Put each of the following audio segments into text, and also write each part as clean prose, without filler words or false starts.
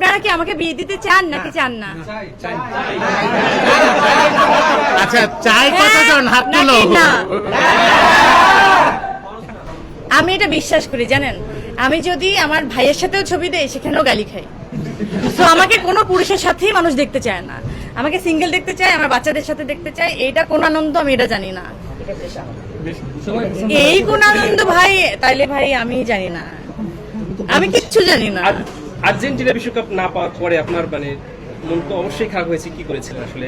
আপনারা কি আমাকে বিয়ে দিতে চান নাকি চান না? আচ্ছা, চাই কতজন হাত তুলো? নাকি না? আমি এটা বিশ্বাস করি, জানেন, আমি যদি আমার ভাইয়ের সাথেও ছবি দেই সেখানেও গালি খাই। তো আমাকে কোনো পুরুষের সাথেই মানুষ দেখতে চায় না, আমাকে সিঙ্গেল দেখতে চায়, আমার বাচ্চাদের সাথে দেখতে চায়। এইটা কোন আনন্দ আমি এটা জানি না। এই কোন আনন্দ ভাই, তাইলে ভাই আমি জানি না, আমি কিচ্ছু জানি না। আর্জেন্টিনা বিশ্বকাপ না পাওয়ার পরে আপনার মানে মন তো অবশ্যই খারাপ হয়েছে, কি করেছিলেন আসলে?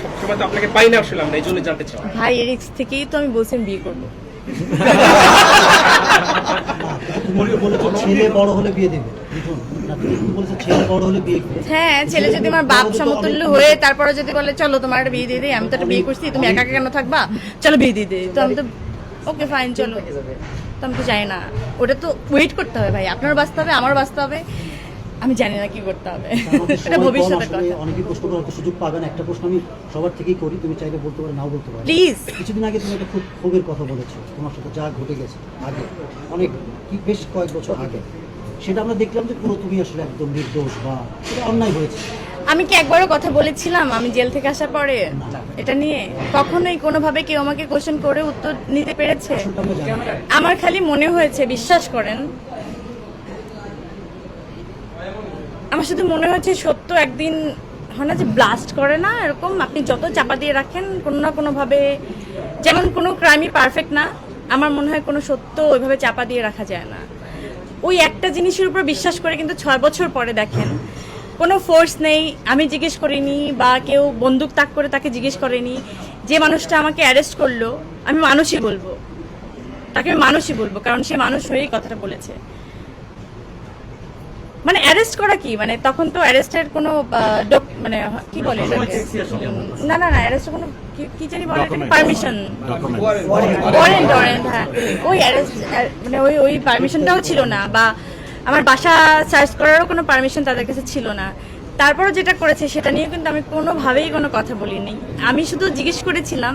সবসময় তো আপনাকে পাই না আসলে, আমরা এই জন্য জানতে চাই। ভাই এরিক্স থেকেই তো আমি বলছি বিয়ে করবো। ছেলে বড় হলে বিয়ে দেবে, ছেলে বড় হলে বিয়ে করবে। হ্যাঁ, ছেলে যদি আমার বাপ সমতুল্য হয়ে তারপরে যদি বলে চলো তোমার একটা বিয়ে দিয়ে দিই, আমি তো একটা বিয়ে করছি, তুমি একা একা কেন থাকবা, চলো বিয়ে দিয়ে দিই, তো আমি তো ওকে ফাইন চলো। তো আমি তো জানি না, ওটা তো ওয়েট করতে হবে ভাই, আপনার বাঁচতে হবে, আমার বাঁচতে হবে, আমি জানি না কি করতে হবে, এটা ভবিষ্যতের কথা। অনেকেই প্রশ্ন করার সুযোগ পাবেন, একটা প্রশ্ন আমি সবার থেকেই করি, তুমি চাইলে বলতে পারো, নাও বলতে পারো। প্লিজ। কিছুদিন আগে তুমি একটা খুব ক্ষোভের কথা বলেছো, তোমার সাথে যা ঘটে গেছে আগে, অনেক বেশ কয়েক বছর আগে, সেটা আমরা দেখলাম যে পুরো তুমি আসলে একদম নির্দোষ বা সেটা অন্যায় হয়েছে। আমি কি একবারও কথা বলেছিলাম আমি জেল থেকে আসার পরে এটা নিয়ে? কখনোই কোনোভাবে কেউ আমাকে কোশ্চেন করে উত্তর নিতে পেরেছে? আমার খালি মনে হয়েছে, বিশ্বাস করেন, আমার শুধু মনে হচ্ছে সত্য একদিন হয় না যে ব্লাস্ট করে না, এরকম আপনি যত চাপা দিয়ে রাখেন কোনো না কোনোভাবে, যেমন কোনো ক্রাইমই পারফেক্ট না, আমার মনে হয় কোনো সত্য ওইভাবে চাপা দিয়ে রাখা যায় না। ওই একটা জিনিসের উপর বিশ্বাস করে কিন্তু 6 বছর পরে দেখেন কোনো ফোর্স নেই, আমি জিজ্ঞেস করিনি বা কেউ বন্দুক তাক করে তাকে জিজ্ঞেস করেনি, যে মানুষটা আমাকে অ্যারেস্ট করলো আমি মানুষই বলবো, তাকে আমি মানুষই বলবো, কারণ সে মানুষ হয়েই কথাটা বলেছে। মানে অ্যারেস্ট করা কি, মানে তখন তো অ্যারেস্টের কোনো মানে কি বলে, না না না, অ্যারেস্টের কোনো কি জানি বলে, পারমিশন, ওয়ারেন্ট, হ্যাঁ, ওই অ্যারেস্ট মানে ওই পারমিশনটাও ছিল না, বা আমার বাসা সার্চ করারও কোনো পারমিশন তাদের কাছে ছিল না। তারপরও যেটা করেছে সেটা নিয়ে কিন্তু আমি কোনোভাবেই কোনো কথা বলিনি, আমি শুধু জিজ্ঞেস করেছিলাম,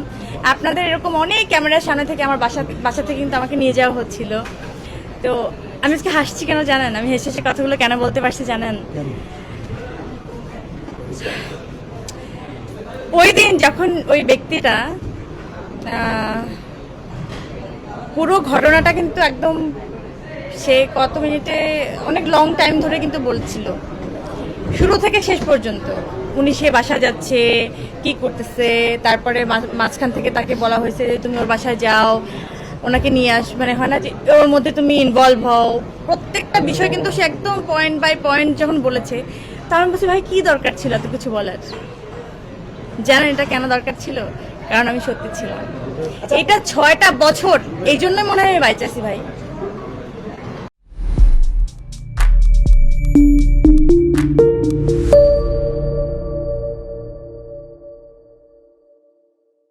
আপনাদের এরকম অনেক ক্যামেরার সামনে থেকে আমার বাসা থেকে কিন্তু আমাকে নিয়ে যাওয়া হচ্ছিল, তো আমি আজকে হাসছি কেন জানেন, আমি হেসে হেসে কথাগুলো কেন বলতে পারছি জানেন? ওই দিন যখন ওই ব্যক্তিটা পুরো ঘটনাটা কিন্তু একদম সে কত মিনিটে অনেক লং টাইম ধরে কিন্তু বলছিল, শুরু থেকে শেষ পর্যন্ত উনি সে বাসা যাচ্ছে কি করতেছে, তারপরে মাঝখান থেকে তাকে বলা হয়েছে যে তুমি ওর বাসায় যাও, ওনাকে নিয়ে আস, মানে হয় না যে ওর মধ্যে তুমি ইনভলভ হও, প্রত্যেকটা বিষয় কিন্তু সে একদম পয়েন্ট বাই পয়েন্ট যখন বলেছে, তখন বলছি ভাই কি দরকার ছিল এত কিছু বলার? জানেন এটা কেন দরকার ছিল? কারণ আমি সত্যি ছিলাম। এটা 6টা বছর, এই জন্যই মনে হয় আমি বাইচাছি ভাই।